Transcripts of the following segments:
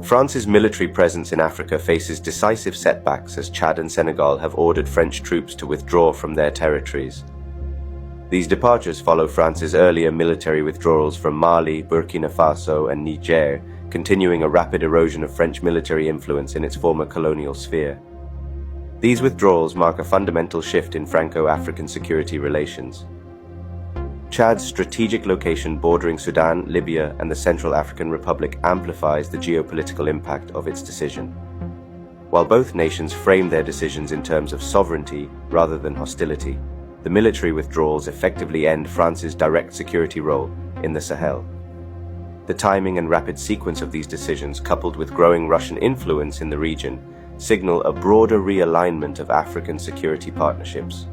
France's military presence in Africa faces decisive setbacks as Chad and Senegal have ordered French troops to withdraw from their territories. These departures follow France's earlier military withdrawals from Mali, Burkina Faso, and Niger, continuing a rapid erosion of French military influence in its former colonial sphere. These withdrawals mark a fundamental shift in Franco-African security relations. Chad's strategic location bordering Sudan, Libya, and the Central African Republic amplifies the geopolitical impact of its decision. While both nations frame their decisions in terms of sovereignty rather than hostility, the military withdrawals effectively end France's direct security role in the Sahel. The timing and rapid sequence of these decisions, coupled with growing Russian influence in the region, signal a broader realignment of African security partnerships.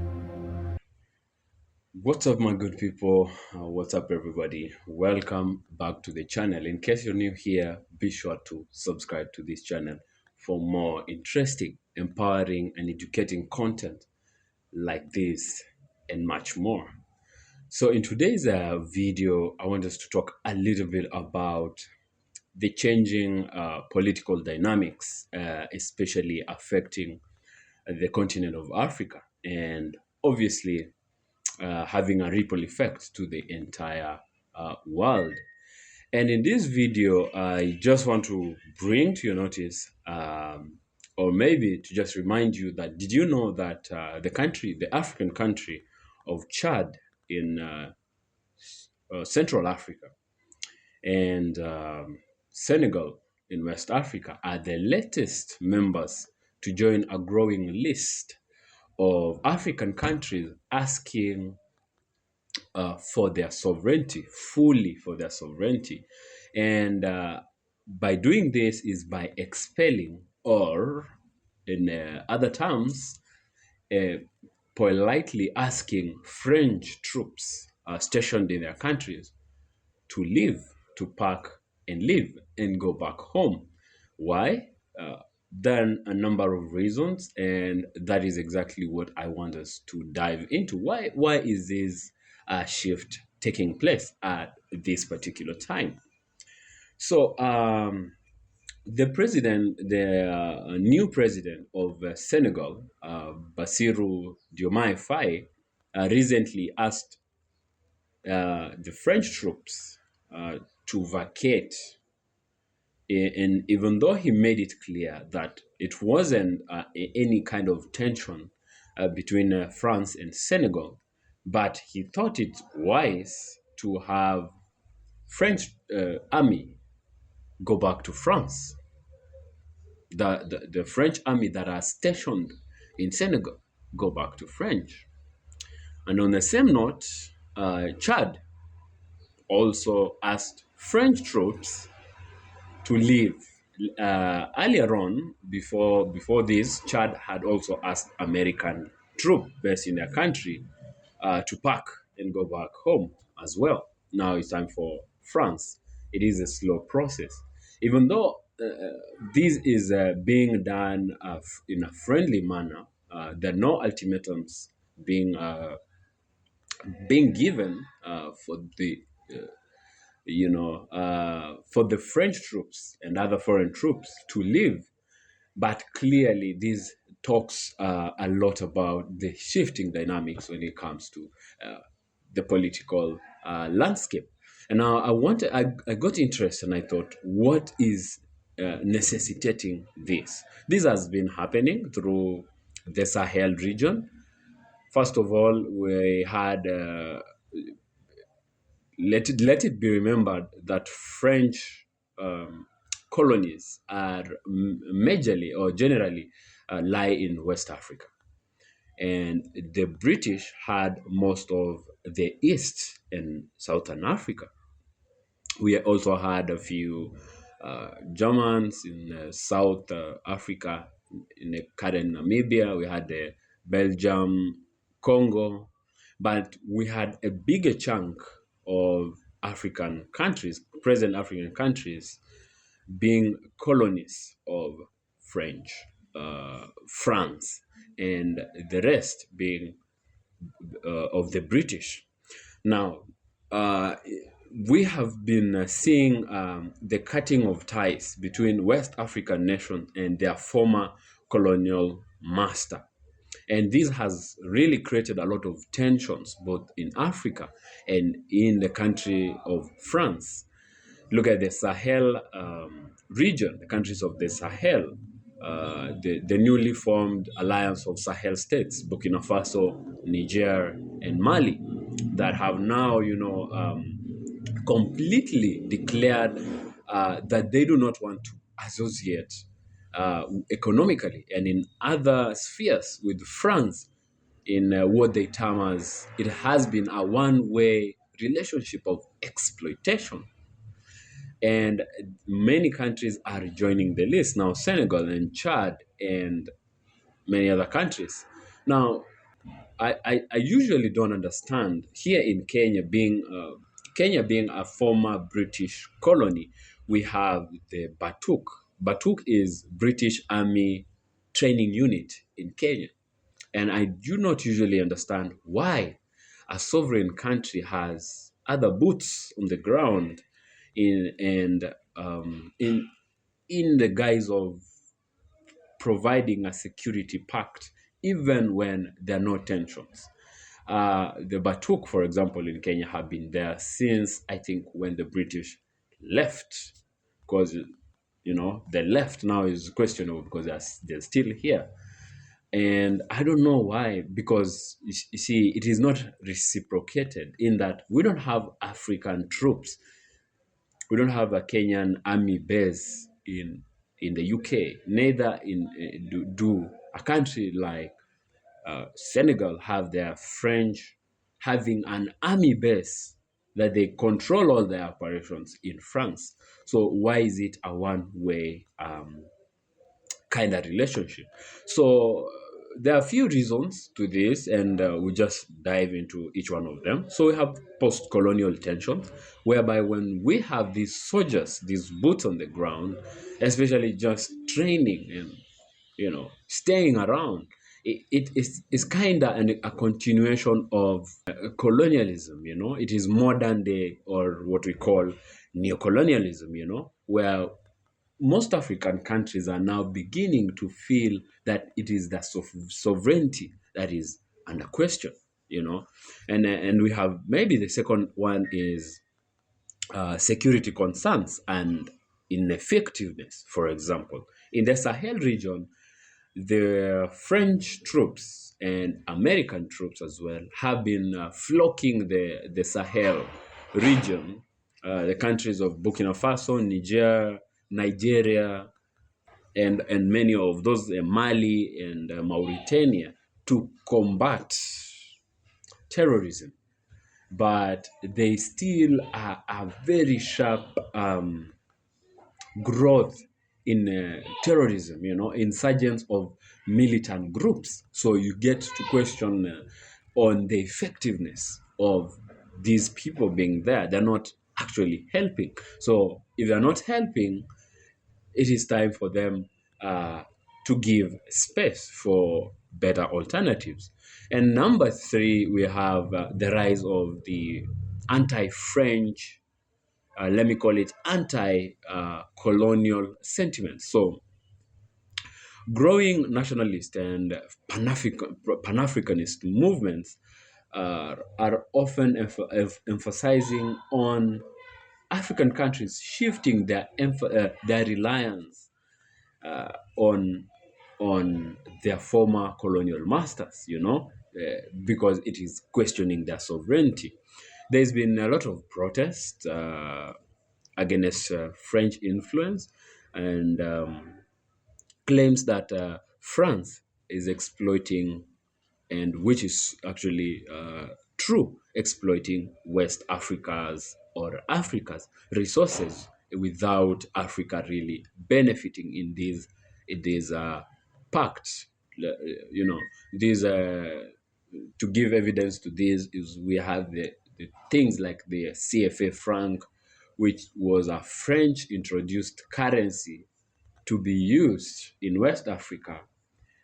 What's up, my good people? What's up, everybody? Welcome back to the channel. In case you're new here, be sure to subscribe to this channel for more interesting, empowering, and educating content like this and much more. So in today's video, I want us to talk a little bit about the changing political dynamics, especially affecting the continent of Africa, and obviously having a ripple effect to the entire world. And in this video, I just want to bring to your notice, or maybe to just remind you that, did you know that the African country of Chad in Central Africa and Senegal in West Africa are the latest members to join a growing list of African countries asking for their sovereignty, fully for their sovereignty. And by doing this is by expelling, or in other terms, uh, politely asking French troops stationed in their countries to leave, to pack and leave and go back home. Why? Then a number of reasons, and that is exactly what I want us to dive into. Why is this shift taking place at this particular time? So the new president of Senegal, Bassirou Diomaye Faye, recently asked the French troops to vacate. And even though he made it clear that it wasn't any kind of tension between France and Senegal, but he thought it wise to have French army go back to France. The French army that are stationed in Senegal go back to French. And on the same note, Chad also asked French troops to leave. Earlier on, before this, Chad had also asked American troops based in their country to pack and go back home as well. Now it's time for France. It is a slow process, even though this is being done in a friendly manner. There are no ultimatums being given for the for the French troops and other foreign troops to leave. But clearly, this talks a lot about the shifting dynamics when it comes to the political landscape. And now I got interested, and I thought, what is necessitating this? This has been happening through the Sahel region. First of all, we had let it be remembered that French colonies are majorly or generally lie in West Africa, and the British had most of the East and Southern Africa. We also had a few Germans in South Africa, in the current Namibia. We had the Belgium, Congo, but we had a bigger chunk of African countries, present African countries, being colonies of French, France, and the rest being of the British. Now, we have been seeing the cutting of ties between West African nations and their former colonial master. And this has really created a lot of tensions both in Africa and in the country of France. Look at the Sahel region, the countries of the Sahel, the newly formed alliance of Sahel states, Burkina Faso, Niger, and Mali, that have now, completely declared that they do not want to associate economically and in other spheres with France in what they term as it has been a one-way relationship of exploitation. And many countries are joining the list now, Senegal and Chad and many other countries. Now, I usually don't understand here in Kenya being a former British colony. We have the Batuk. Batuk is British Army training unit in Kenya, and I do not usually understand why a sovereign country has other boots on the ground in and in the guise of providing a security pact, even when there are no tensions. The Batuk, for example, in Kenya have been there since I think when the British left, because the left now is questionable because they're still here. And I don't know why, because you see, it is not reciprocated in that we don't have African troops. We don't have a Kenyan army base in the UK. Neither do a country like Senegal have their French having an army base that they control all their operations in France. So why is it a one-way kind of relationship? So there are a few reasons to this, and we just dive into each one of them. So we have post-colonial tensions, whereby when we have these soldiers, these boots on the ground, especially just training and staying around, it is kind of a continuation of colonialism. It is modern day, or what we call neocolonialism, where most African countries are now beginning to feel that it is the sovereignty that is under question, and we have maybe the second one is security concerns and ineffectiveness. For example, in the Sahel region, the French troops and American troops as well have been flocking the Sahel region, the countries of Burkina Faso, Nigeria, and many of those, Mali and Mauritania, to combat terrorism. But they still are a very sharp growth in terrorism, insurgents of militant groups. So you get to question on the effectiveness of these people being there. They're not actually helping. So if they're not helping, it is time for them to give space for better alternatives. And number three, we have the rise of the anti-French, let me call it anti-colonial sentiment. So growing nationalist and Pan-Africanist movements are often emphasizing on African countries shifting their reliance on their former colonial masters, because it is questioning their sovereignty. There's been a lot of protest against French influence, and claims that France is exploiting, and which is actually true, exploiting West Africa's or Africa's resources without Africa really benefiting in these pacts. These to give evidence to this is we have the things like the CFA franc, which was a French introduced currency to be used in West Africa.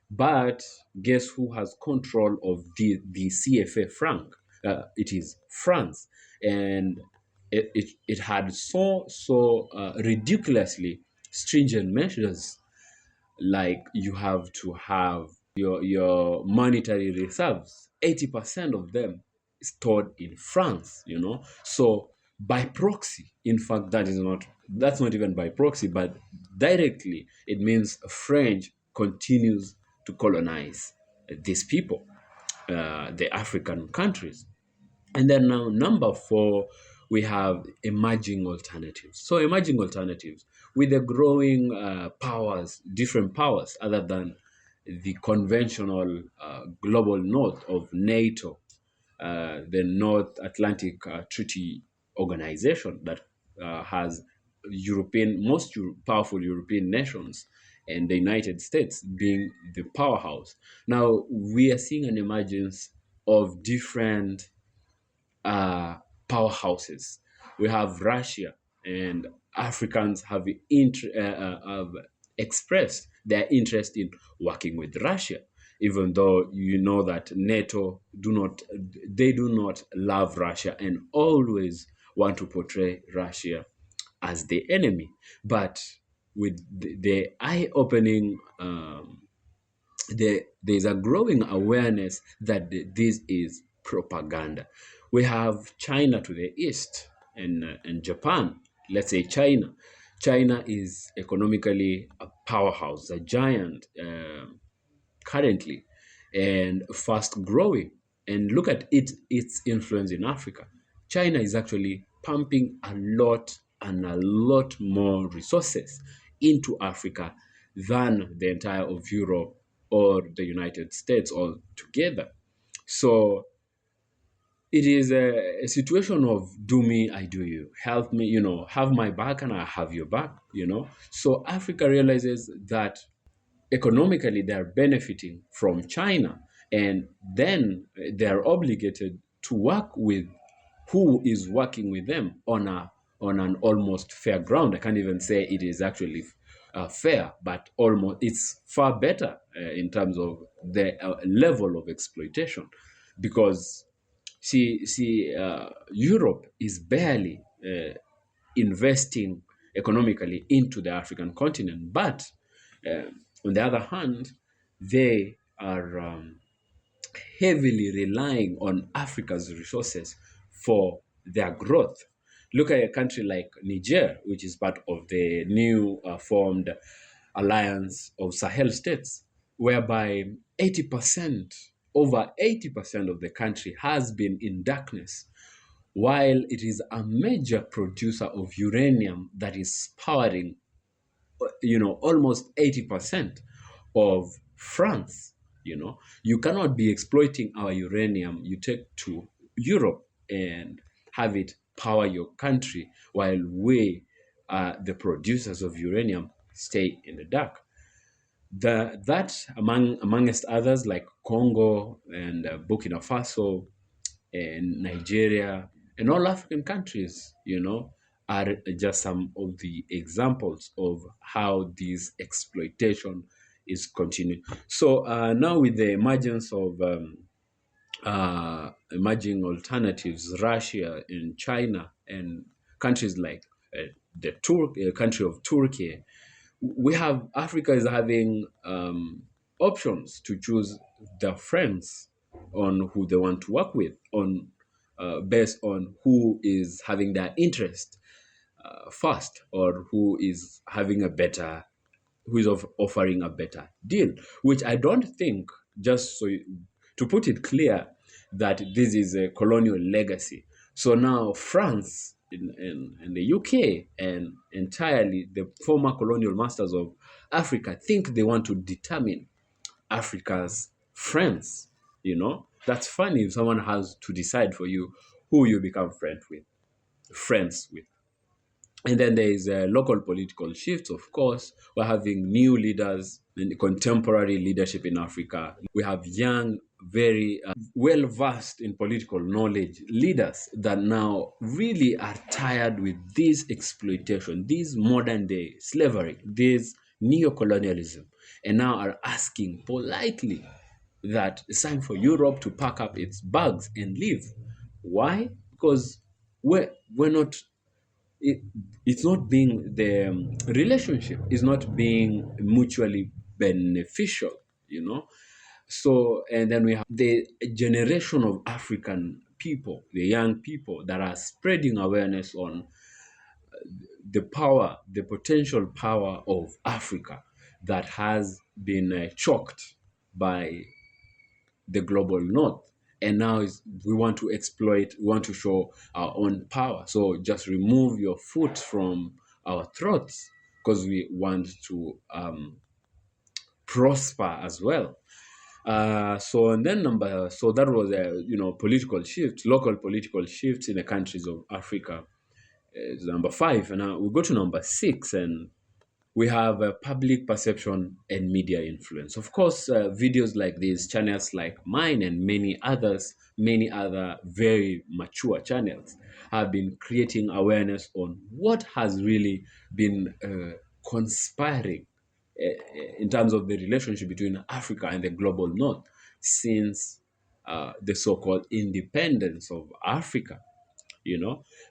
But guess who has control of the CFA franc? It is France. And it had so ridiculously stringent measures, like you have to have your monetary reserves, 80% of them stored in France, So by proxy, in fact, that's not even by proxy, but directly, it means French continues to colonize these people, the African countries. And then now, number four, we have emerging alternatives. So, emerging alternatives with the growing powers, different powers other than the conventional global north of NATO, the North Atlantic Treaty Organization that has powerful European nations, and the United States being the powerhouse. Now, we are seeing an emergence of different uh, powerhouses. We have Russia, and Africans have expressed their interest in working with Russia, even though you know that NATO do not love Russia and always want to portray Russia as the enemy. But with the eye-opening there's a growing awareness that this is propaganda. We have China to the east, and Japan. Let's say China. China is economically a powerhouse, a giant currently, and fast growing. And look at its influence in Africa. China is actually pumping a lot and a lot more resources into Africa than the entire of Europe or the United States all together. So it is a situation of do me, I do you. Help me, have my back and I have your back, So Africa realizes that economically they're benefiting from China, and then they're obligated to work with who is working with them on an almost fair ground. I can't even say it is actually fair, but almost it's far better in terms of the level of exploitation, because Europe is barely investing economically into the African continent, but uh, on the other hand, they are heavily relying on Africa's resources for their growth. Look at a country like Niger, which is part of the new formed alliance of Sahel states, whereby 80%, over 80% of the country has been in darkness, while it is a major producer of uranium that is powering almost 80% of France. You cannot be exploiting our uranium you take to Europe and have it power your country, while we, the producers of uranium, stay in the dark. That amongst others like Congo and Burkina Faso and Nigeria and all African countries, are just some of the examples of how this exploitation is continuing. So now with the emergence of emerging alternatives, Russia and China and countries like the country of Turkey, we have Africa is having options to choose their friends on who they want to work with, on based on who is having their interest first, or who is offering a better deal. Which I don't think, to put it clear, that this is a colonial legacy. So now France in the UK and entirely the former colonial masters of Africa think they want to determine Africa's friends. That's funny if someone has to decide for you who you become friends with. And then there is a local political shift, of course. We're having new leaders and contemporary leadership in Africa. We have young, very well versed in political knowledge leaders that now really are tired with this exploitation, this modern day slavery, this neocolonialism, and now are asking politely that it's time for Europe to pack up its bags and leave. Why? Because we're not it, it's not being the relationship is not being mutually beneficial, you know. So, and then we have the generation of African people, the young people that are spreading awareness on the power, the potential power of Africa that has been choked by the global north. And now we want to exploit, we want to show our own power. So just remove your foot from our throats because we want to prosper as well. So and then so that was a political shift, local political shifts in the countries of Africa is number five. And now we go to number six, and we have public perception and media influence. Of course, videos like these, channels like mine and many other very mature channels have been creating awareness on what has really been conspiring in terms of the relationship between Africa and the global north since the so-called independence of Africa.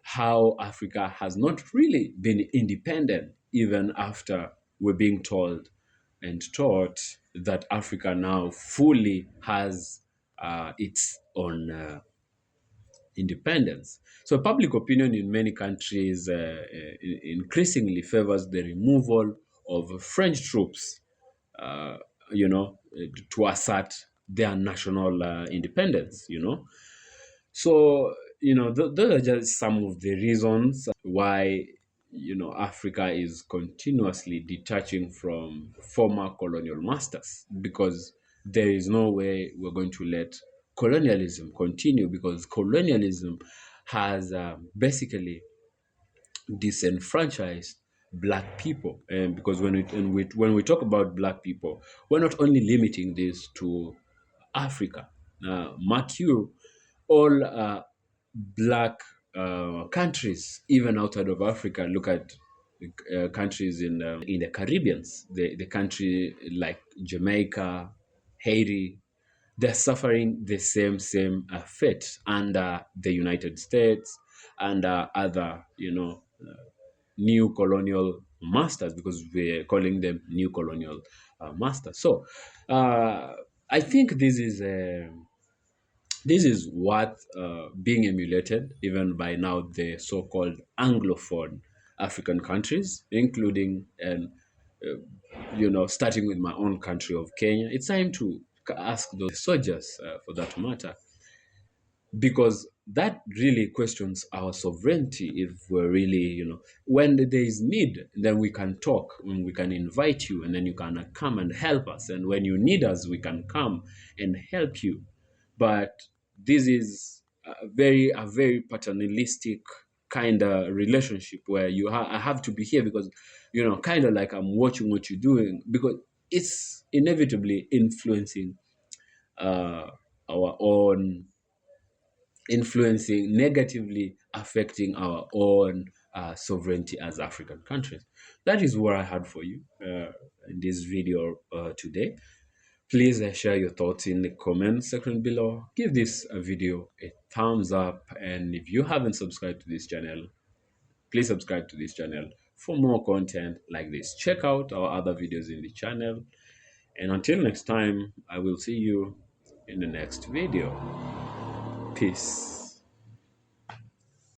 How Africa has not really been independent even after we're being told and taught that Africa now fully has its own independence. So public opinion in many countries increasingly favors the removal of French troops, uh, to assert their national independence. So, those are just some of the reasons why, Africa is continuously detaching from former colonial masters, because there is no way we're going to let colonialism continue, because colonialism has basically disenfranchised black people. And because when we talk about black people, we're not only limiting this to Africa. Mark you, all black countries, even outside of Africa. Look at countries in the Caribbeans, the country like Jamaica, Haiti. They're suffering the same fate under the United States and other, new colonial masters, because we're calling them new colonial masters. So I think this is what being emulated even by now the so-called Anglophone African countries, including and starting with my own country of Kenya. It's time to ask those soldiers, for that matter, because that really questions our sovereignty. If we're really, when there is need, then we can talk and we can invite you, and then you can come and help us, and when you need us, we can come and help you. But this is a very paternalistic kind of relationship where I have to be here because, kind of like I'm watching what you're doing, because it's inevitably influencing uh, our own, influencing, negatively affecting our own sovereignty as African countries. That is what I had for you in this video today. Please share your thoughts in the comment section below. Give this video a thumbs up. And if you haven't subscribed to this channel, please subscribe to this channel for more content like this. Check out our other videos in the channel. And until next time, I will see you in the next video. Peace.